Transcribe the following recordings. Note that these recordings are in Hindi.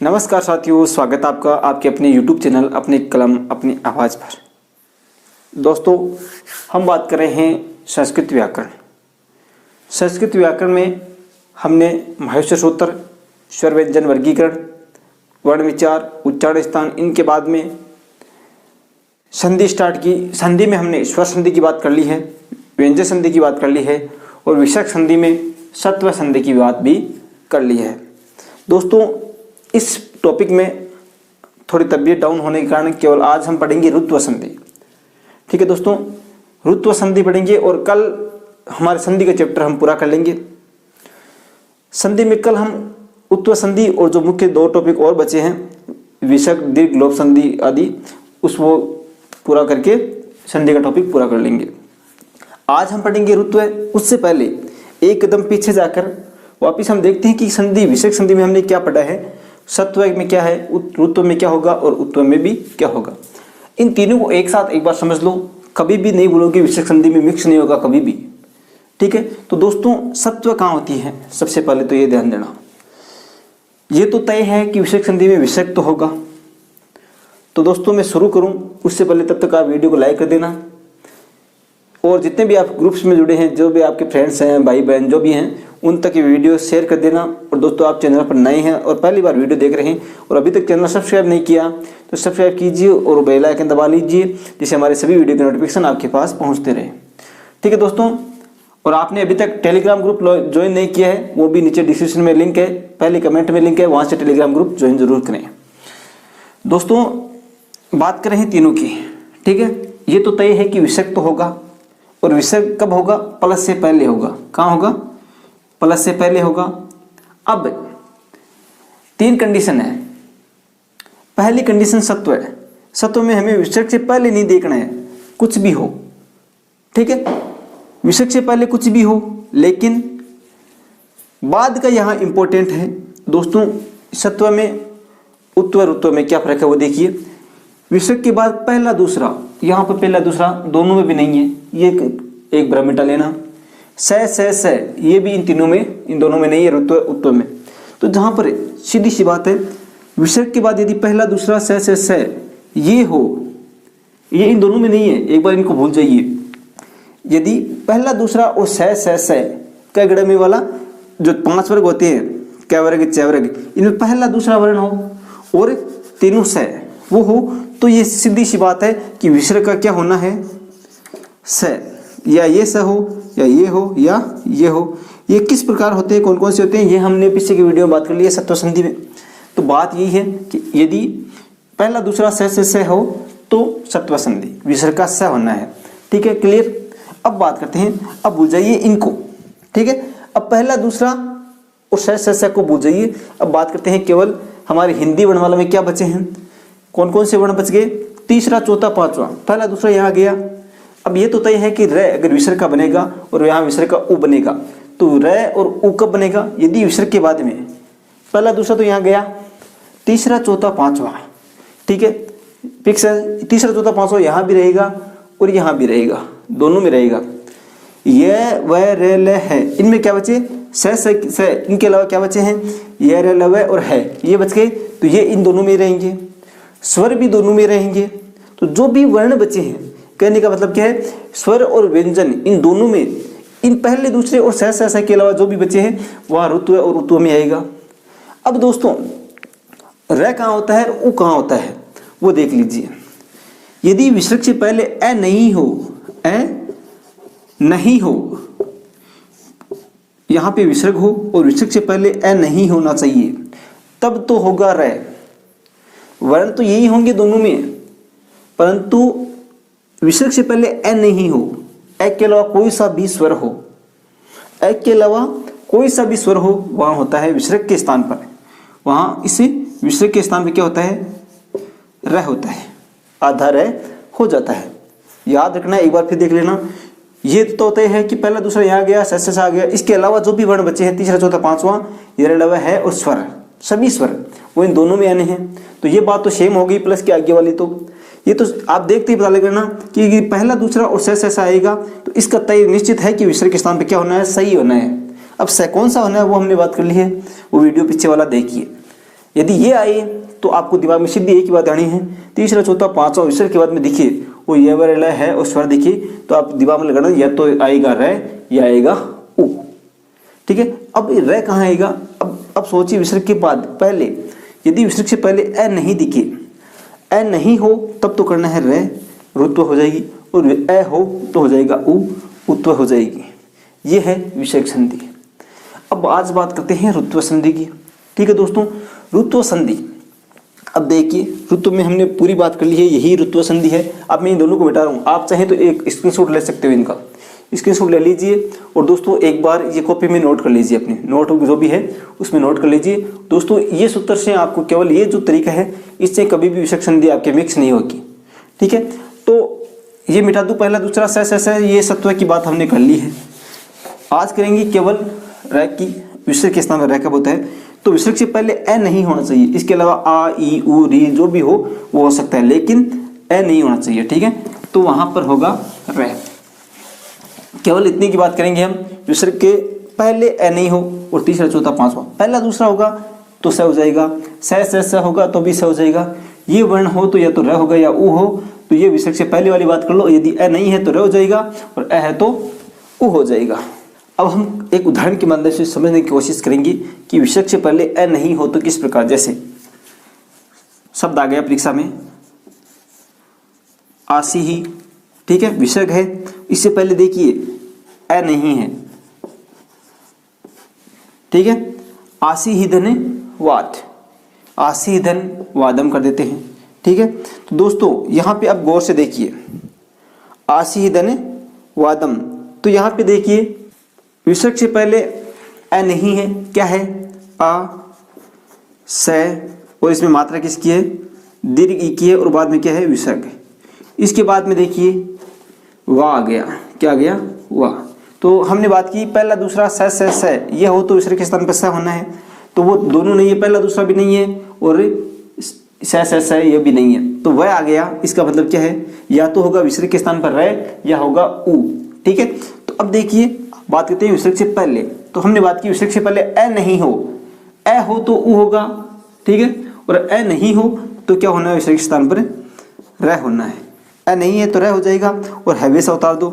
नमस्कार साथियों, स्वागत है आपका आपके अपने YouTube चैनल अपनी कलम अपनी आवाज़ पर। दोस्तों, हम बात कर रहे हैं संस्कृत व्याकरण। संस्कृत व्याकरण में हमने माहेश्वर सूत्र, स्वर व्यंजन वर्गीकरण, वर्ण विचार, उच्चारण स्थान, इनके बाद में संधि स्टार्ट की। संधि में हमने स्वर संधि की बात कर ली है, व्यंजन संधि की बात कर ली है और विसर्ग संधि में सत्व संधि की बात भी कर ली है। दोस्तों, इस टॉपिक में थोड़ी तबीयत डाउन होने के कारण केवल आज हम पढ़ेंगे ऋत्व संधि। ठीक है दोस्तों, ऋत्व संधि पढ़ेंगे और कल हमारे संधि का चैप्टर हम पूरा कर लेंगे। संधि में कल हम उत्व संधि और जो मुख्य दो टॉपिक और बचे हैं, विसर्ग, दीर्घ, लोप संधि आदि, उसको पूरा करके संधि का टॉपिक पूरा कर लेंगे। आज हम पढ़ेंगे ऋत्व। उससे पहले एक कदम पीछे जाकर वापिस हम देखते हैं कि संधि, विसर्ग संधि में हमने क्या पढ़ा है, सत्व में क्या है, ऋत्व में क्या होगा और उत्व में भी क्या होगा। इन तीनों को एक साथ एक बार समझ लो, कभी भी नहीं भूलो कि विसर्ग संधि में मिक्स नहीं होगा कभी भी। ठीक है, तो दोस्तों सत्व कहाँ होती है, सबसे पहले तो ये ध्यान देना। ये तो तय है कि विसर्ग संधि में विसर्ग तो होगा। तो दोस्तों मैं शुरू करूं उससे पहले तब तक आप वीडियो को लाइक कर देना और जितने भी आप ग्रुप्स में जुड़े हैं, जो भी आपके फ्रेंड्स हैं, भाई बहन जो भी हैं, उन तक ये वीडियो शेयर कर देना। और दोस्तों, आप चैनल पर नए हैं और पहली बार वीडियो देख रहे हैं और अभी तक चैनल सब्सक्राइब नहीं किया तो सब्सक्राइब कीजिए और बेल आइकन दबा लीजिए, जिससे हमारे सभी वीडियो के नोटिफिकेशन आपके पास पहुंचते रहे। ठीक है दोस्तों, और आपने अभी तक टेलीग्राम ग्रुप ज्वाइन नहीं किया है, वो भी नीचे डिस्क्रिप्शन में लिंक है, पहले कमेंट में लिंक है, वहाँ से टेलीग्राम ग्रुप ज्वाइन जरूर करें। दोस्तों बात कर रहे हैं तीनों की। ठीक है, ये तो तय है कि विसर्ग तो होगा और विसर्ग कब होगा, प्लस से पहले होगा। कहाँ होगा, प्लस से पहले होगा। अब तीन कंडीशन है। पहली कंडीशन सत्व है। सत्व में हमें विसर्ग से पहले नहीं देखना है, कुछ भी हो। ठीक है, विसर्ग से पहले कुछ भी हो, लेकिन बाद का यहाँ इंपॉर्टेंट है। दोस्तों सत्व में उत्व ऋत्व में क्या फर्क है वो देखिए। विसर्ग के बाद पहला दूसरा, यहाँ पर पहला दूसरा दोनों में भी नहीं है, ये एक भ्रम मिटा लेना। स ये भी इन तीनों में, इन दोनों में नहीं है, ऋत्व उत्व में। तो जहाँ पर सीधी सी बात है, विसर्ग के बाद यदि पहला दूसरा स ये हो, ये इन दोनों में नहीं है, एक बार इनको भूल जाइए। यदि पहला दूसरा और स क गड़ में वाला जो 5 वर्ग होते हैं, क वर्ग च वर्ग, इनमें पहला दूसरा वर्ण हो और तीनों स वो हो, तो ये सीधी सी बात है कि विसर्ग का क्या होना है, स, या ये स हो या ये हो या ये हो। ये किस प्रकार होते हैं, कौन कौन से होते हैं, ये हमने पीछे की वीडियो में बात कर ली है सत्व संधि में। तो बात यही है कि यदि पहला दूसरा स हो तो सत्व संधि, विसर्ग का स होना है। ठीक है, क्लियर। अब बात करते हैं, अब भूल जाइए इनको। ठीक है, अब पहला दूसरा और स को भूल जाइए। अब बात करते हैं केवल हमारे हिंदी वर्णमाला में क्या बचे हैं, कौन कौन से वर्ण बच गए, तीसरा, चौथा, पांचवा। पहला दूसरा यहाँ गया। अब ये तो तय है कि र अगर विसर्ग का बनेगा और यहाँ विसर्ग का उ बनेगा, तो र और उ कब बनेगा, यदि विसर्ग के बाद में। पहला दूसरा तो यहाँ गया, तीसरा, चौथा, पांचवा। ठीक है, फिक्स है। तीसरा, चौथा, पांचवा यहाँ भी रहेगा और यहाँ भी रहेगा, दोनों में रहेगा। ये व रे ल है, इनमें क्या बचे, स। इनके अलावा क्या बचे हैं, ये रे ल व और है, ये बच गए। तो ये इन दोनों में रहेंगे, स्वर भी दोनों में रहेंगे। तो जो भी वर्ण बचे हैं, कहने का मतलब क्या है, स्वर और व्यंजन इन दोनों में, इन पहले दूसरे और स के अलावा जो भी बचे हैं वह ऋत्व और उत्व में आएगा। अब दोस्तों र कहाँ होता है, उ कहाँ होता है, वो देख लीजिए। यदि विसर्ग से पहले ए नहीं हो, ए नहीं हो, यहाँ पे विसर्ग हो और विसर्ग से पहले ए नहीं होना चाहिए, तब तो होगा र। वर्ण तो यही होंगे दोनों में, परंतु विसर्ग से पहले ए नहीं हो, ए के अलावा कोई सा भी स्वर हो, ए के अलावा कोई सा भी स्वर हो, वहां होता है विसर्ग के स्थान पर, वहां इसे विसर्ग के स्थान पर क्या होता है, र होता है, आधा र हो जाता है। याद रखना, एक बार फिर देख लेना। ये तो तय है कि पहला दूसरा यहाँ गया, स आ गया, इसके अलावा जो भी वर्ण बचे हैं, तीसरा, चौथा, पांचवा, ये र है और स्वर, सभी स्वर वो इन दोनों में आने हैं। तो ये बात तो सेम हो गई, प्लस के आगे वाली तो ये तो आप देखते ही पता लगेगा कि पहला दूसरा और स आएगा, तो इसका तय निश्चित है कि विसर्ग के स्थान पे क्या होना है, सही होना है। अब स कौन सा होना है वो हमने बात कर ली है, वो वीडियो पीछे वाला देखिए। यदि ये आए तो आपको दिमाग में सीधी एक ही बात आनी है, तीसरा चौथा पांचवा विसर्ग के बाद में देखिए वो ये वाला है और स्वर देखिए, तो आप दिमाग में लगाना या तो आएगा र या आएगा उ। ठीक है, अब र कहाँ आएगा? अब सोचिए विसर्ग के बाद पहले, यदि विसर्ग से पहले ए नहीं दिखे, ए नहीं हो तब तो करना है र, रुत्व हो जाएगी, और ए हो तो हो जाएगा उ, उत्व हो जाएगी। ये है विसर्ग संधि। अब आज बात करते हैं रुत्व संधि की। ठीक है दोस्तों, रुत्व संधि, अब देखिए रुत्व में हमने पूरी बात कर ली है, यही रुत्व संधि है। अब मैं इन दोनों को मिटा रहा हूँ, आप चाहें तो एक स्क्रीनशॉट ले सकते हो, इनका स्क्रीनशॉट ले लीजिए और दोस्तों एक बार ये कॉपी में नोट कर लीजिए, अपने नोट जो भी है उसमें नोट कर लीजिए। दोस्तों ये सूत्र से आपको केवल ये जो तरीका है, इससे कभी भी विसर्ग संधि आपके मिक्स नहीं होगी। ठीक है, तो ये मिटा दूँ पहला, दूसरा स ये सत्व की बात हमने कर ली है। आज करेंगे केवल र की, विसर्ग के स्थान पर र कब होता है, तो विसर्ग से पहले ए नहीं होना चाहिए, इसके अलावा आ ई उ री जो भी हो वो हो सकता है, लेकिन ए नहीं होना चाहिए। ठीक है, तो वहां पर होगा र। केवल इतनी की बात करेंगे हम, विसर्ग के पहले ए नहीं हो और तीसरा चौथा पांचवा, पहला दूसरा होगा तो स हो जाएगा, स होगा तो भी स हो जाएगा। ये वर्ण हो तो या तो र होगा या उ हो, तो ये विसर्ग से पहले वाली बात कर लो, यदि ए नहीं है तो र हो जाएगा और ए है तो उ हो जाएगा। अब हम एक उदाहरण की मदद से समझने की कोशिश करेंगे कि विसर्ग से पहले ए नहीं हो तो किस प्रकार। जैसे शब्द आ गया परीक्षा में आसी ही, ठीक है, विसर्ग है, इससे पहले देखिए ए नहीं है। ठीक है, आसी ही धन वाद, आसी ही धन वादम कर देते हैं। ठीक है, तो दोस्तों यहाँ पे अब गौर से देखिए, आसी ही धन वादम, तो यहाँ पे देखिए विसर्ग से पहले ए नहीं है, क्या है? आ से, और इसमें मात्रा किसकी है? दीर्घ ई की है, और बाद में क्या है? विसर्ग। इसके बाद में देखिए वाह आ गया, क्या आ गया? वाह। तो हमने बात की पहला दूसरा स ये हो तो विसर्ग के स्थान पर स होना है, तो वो दोनों नहीं है, पहला दूसरा भी नहीं है और स ये भी नहीं है, तो वह आ गया। इसका मतलब क्या है? या तो होगा विसर्ग के स्थान पर र या होगा उ। ठीक है, तो अब देखिए बात करते हैं विसर्ग से पहले। तो हमने बात की विसर्ग से पहले ए नहीं हो, ए हो तो उ होगा। ठीक है, और ए नहीं हो तो क्या होना है? विसर्ग के स्थान पर र होना है। ए नहीं है तो र हो जाएगा, और हैवे से उतार दो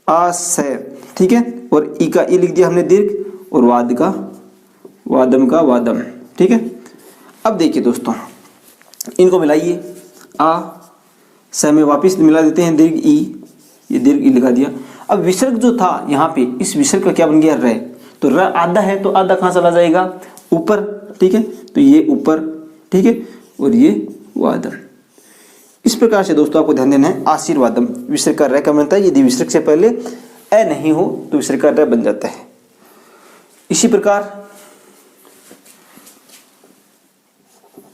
आ से। ठीक है, और ई का ई लिख दिया हमने दीर्घ, और वाद का वादम का वादम। ठीक है, अब देखिए दोस्तों इनको मिलाइए, आ से में वापिस मिला देते हैं दीर्घ ई, ये दीर्घ ई लगा दिया। अब विसर्ग जो था यहाँ पे, इस विसर्ग का क्या बन गया? र। तो र आधा है तो आधा कहाँ चला जाएगा? ऊपर। ठीक है, तो ये ऊपर। ठीक है, और ये वादम। इस प्रकार से दोस्तों आपको ध्यान देना है, आशीर्वादम विसर्ग का र का बनता है, यदि विसर्ग से पहले ए नहीं हो तो विसर्ग का र बन जाता है। इसी प्रकार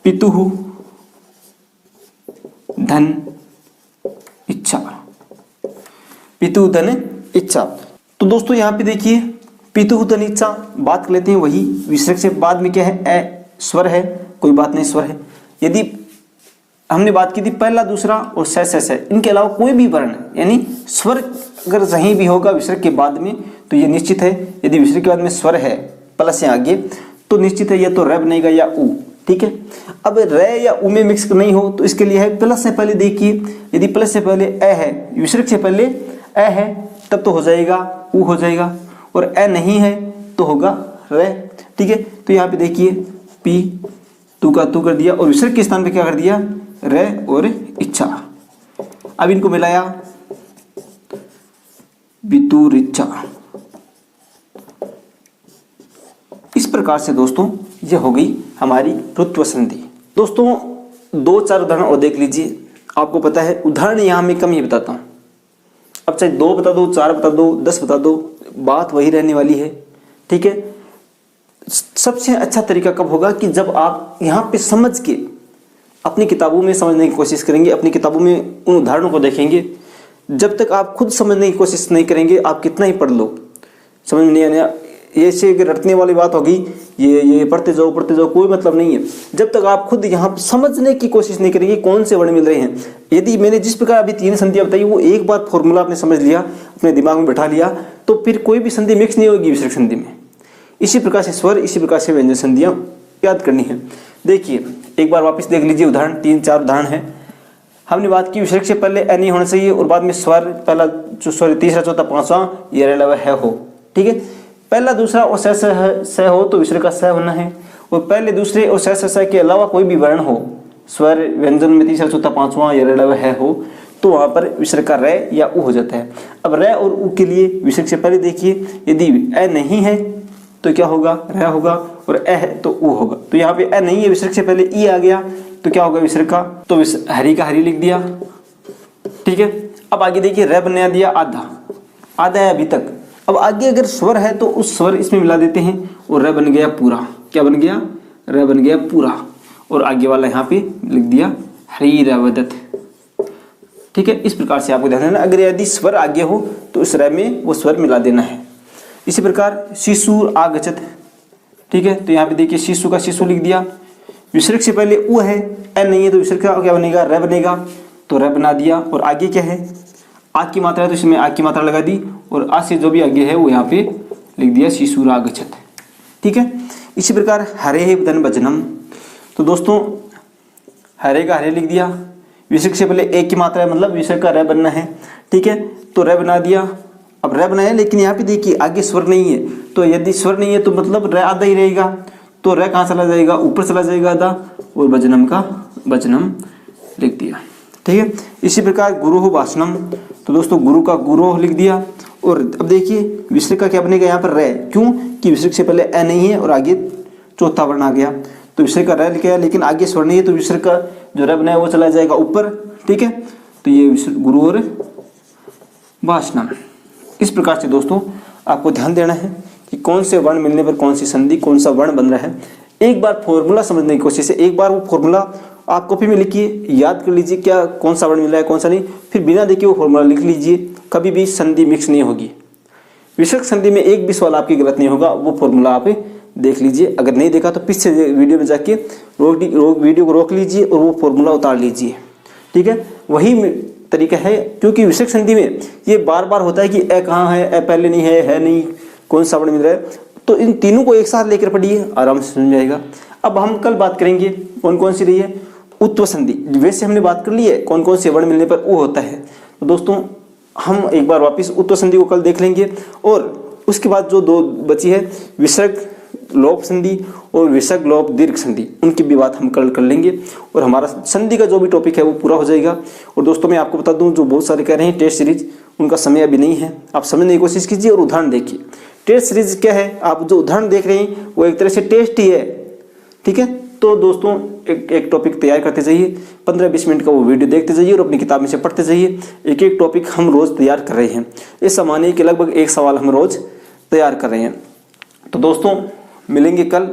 पितुहु धन इच्छा, पितु धन इच्छा। तो दोस्तों यहाँ पे देखिए पितु धन इच्छा बात कर लेते हैं, वही विसर्ग से बाद में क्या है? ए स्वर है, कोई बात नहीं, स्वर है। यदि हमने बात की थी पहला दूसरा और स इनके अलावा कोई भी वर्ण यानी स्वर अगर कहीं भी होगा विसर्ग के बाद में तो ये निश्चित है। यदि विसर्ग के बाद में स्वर है प्लस से आगे तो निश्चित है या तो र बनेगा या उ। ठीक है, अब र या उ में मिक्स नहीं हो तो इसके लिए है प्लस से पहले। देखिए यदि प्लस से पहले ए है, विसर्ग से पहले ए है, तब तो हो जाएगा उ हो जाएगा, और ए नहीं है तो होगा र। ठीक है, तो यहाँ पे देखिए पी तू का तू कर दिया, और विसर्ग के स्थान पे क्या कर दिया? र और इच्छा। अब इनको मिलाया बितुर इच्छा। इस प्रकार से दोस्तों ये हो गई हमारी रुत्व संधि। दोस्तों 2-4 उदाहरण और देख लीजिए। आपको पता है उदाहरण यहाँ मैं कम ही बताता हूँ, अब चाहे 2 बता दो, 4 बता दो, 10 बता दो, बात वही रहने वाली है। ठीक है, सबसे अच्छा तरीका कब होगा? कि जब आप यहाँ पे समझ के अपनी किताबों में समझने की कोशिश करेंगे, अपनी किताबों में उन उदाहरणों को देखेंगे। जब तक आप खुद समझने की कोशिश नहीं करेंगे, आप कितना ही पढ़ लो समझ में नहीं आने। ऐसे रटने वाली बात होगी, ये पढ़ते जाओ कोई मतलब नहीं है। जब तक आप खुद यहाँ समझने की कोशिश नहीं करेंगे कौन से वर्ण मिल रहे हैं। यदि मैंने जिस प्रकार अभी 3 संधियाँ बताई वो एक बार फॉर्मूला आपने समझ लिया, अपने दिमाग में बैठा लिया, तो फिर कोई भी संधि मिक्स नहीं होगी विसर्ग संधि में। इसी प्रकार से स्वर, इसी प्रकार से व्यंजन संधियाँ याद करनी है। देखिए एक बार वापस देख लीजिए उदाहरण, 3-4 उदाहरण है। हमने बात की विसर्ग से पहले ए नहीं होना चाहिए और बाद में स्वर पहला तीसरा चौथा पांचवा ये रे है हो, ठीक है। पहला दूसरा और स हो तो विसर्ग का स होना है, और पहले दूसरे और स के अलावा कोई भी वर्ण हो, स्वर व्यंजन में तीसरा चौथा पांचवा ये रे है हो, तो वहां पर विसर्ग का रे या उ हो जाता है। अब रे और उ के लिए विसर्ग से पहले देखिए, यदि ए नहीं है तो क्या होगा, रे होगा, और ए है तो उ होगा। तो यहाँ पे ए नहीं है, विसर्ग से पहले ई आ गया तो क्या होगा विसर्ग का, तो हरी का हरी लिख दिया, ठीक है। अब आगे देखिए रे बना दिया आधा, आधा है अभी तक। अब आगे अगर स्वर है तो उस स्वर इसमें मिला देते हैं और रे बन गया पूरा। क्या बन गया, रे बन गया पूरा, और आगे वाला यहाँ पे लिख दिया हरी रवदत, ठीक है। इस प्रकार से आपको ध्यान देना, अगर यदि स्वर आगे हो तो उस रे में वो स्वर मिला देना है। इसी प्रकार शिशु आगछत, ठीक है। तो यहाँ पे देखिए शिशु का शिशु लिख दिया, विसर्ग से पहले उ है, ए नहीं है तो विसर्ग का क्या बनेगा, रे बनेगा, तो रे बना दिया। और आगे क्या है, आ की मात्रा है तो इसमें आ की मात्रा लगा दी, और आ से जो भी आगे है वो यहाँ पे लिख दिया शिशुरागछत, ठीक है। इसी प्रकार हरे धन भजनम, तो दोस्तों हरे का हरे लिख दिया, विसर्ग से पहले एक की मात्रा है मतलब विसर्ग का रे बनना है, ठीक है। तो रे बना दिया। अब रे बनाया, लेकिन यहाँ पे देखिए आगे स्वर नहीं है, तो यदि स्वर नहीं है तो मतलब रे आधा ही रहेगा, तो रे कहाँ चला जाएगा, ऊपर चला जाएगा आधा, और भजनम का भजनम लिख दिया, ठीक है। इसी प्रकार गुरु भाषणम, तो दोस्तों गुरु का गुरु लिख दिया। और अब देखिए विसर्ग का क्या बनेगा यहाँ पर रे, क्यों कि विसर्ग से पहले ए नहीं है और आगे चौथा वर्ण आ गया, तो विसर्ग का रे लिखा है, लेकिन आगे स्वर नहीं है तो विसर्ग का जो रे बनाया वो चला जाएगा ऊपर, ठीक है। तो ये गुरु और भाषणम। इस प्रकार से दोस्तों आपको ध्यान देना है कि कौन से वर्ण मिलने पर कौन सी संधि, कौन सा वर्ण बन रहा है। एक बार फॉर्मूला समझने की कोशिश है, एक बार वो फॉर्मूला आप कॉपी में लिखिए, याद कर लीजिए क्या कौन सा वर्ण मिल रहा है कौन सा नहीं, फिर बिना देखे वो फॉर्मूला लिख लीजिए। कभी भी संधि मिक्स नहीं होगी, विसर्ग संधि में एक भी सवाल आपकी गलत नहीं होगा, वो फॉर्मूला आप देख लीजिए। अगर नहीं देखा तो पीछे वीडियो में जाके वीडियो को रोक लीजिए और वो फॉर्मूला उतार लीजिए, ठीक है। वही तरीका है, क्योंकि विसर्ग संधि में ये बार बार होता है कि ए कहाँ है, ए पहले नहीं है नहीं, कौन सा वर्ण मिल रहा है, तो इन तीनों को एक साथ लेकर पढ़िए, आराम से समझ जाएगा। अब हम कल बात करेंगे कौन कौन सी रही है, उत्व संधि। वैसे हमने बात कर ली है कौन कौन से वर्ण मिलने पर उ होता है, तो दोस्तों हम एक बार वापस उत्व संधि को कल देख लेंगे। और उसके बाद जो दो बची है विसर्ग लोप संधि और विसर्ग लोप दीर्घ संधि, उनकी भी बात हम कल कर लेंगे, और हमारा संधि का जो भी टॉपिक है वो पूरा हो जाएगा। और दोस्तों मैं आपको बता दूं, जो बहुत सारे कह रहे हैं टेस्ट सीरीज, उनका समय अभी नहीं है, आप समझने की कोशिश कीजिए और उदाहरण देखिए। टेस्ट सीरीज क्या है, आप जो उदाहरण देख रहे हैं वो एक तरह से टेस्ट ही है, ठीक है। तो दोस्तों एक टॉपिक तैयार करते जाइए, 15-20 मिनट का वो वीडियो देखते जाइए और अपनी किताब में से पढ़ते जाइए। एक एक टॉपिक हम रोज तैयार कर रहे हैं, इस मानिए कि लगभग एक सवाल हम रोज तैयार कर रहे हैं। तो दोस्तों मिलेंगे कल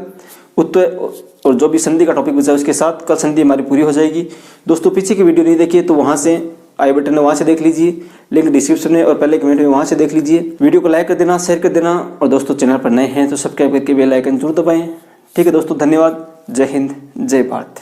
उत्तर और जो भी संधि का टॉपिक बचा है उसके साथ, कल संधि हमारी पूरी हो जाएगी। दोस्तों पीछे की वीडियो नहीं देखिए तो वहाँ से आई बटन है, वहाँ से देख लीजिए, लिंक डिस्क्रिप्शन में और पहले कमेंट में वहाँ से देख लीजिए। वीडियो को लाइक कर देना, शेयर कर देना, और दोस्तों चैनल पर नए हैं तो सब्सक्राइब करके बेल आइकन जरूर दबाएं, ठीक है दोस्तों। धन्यवाद, जय हिंद, जय भारत।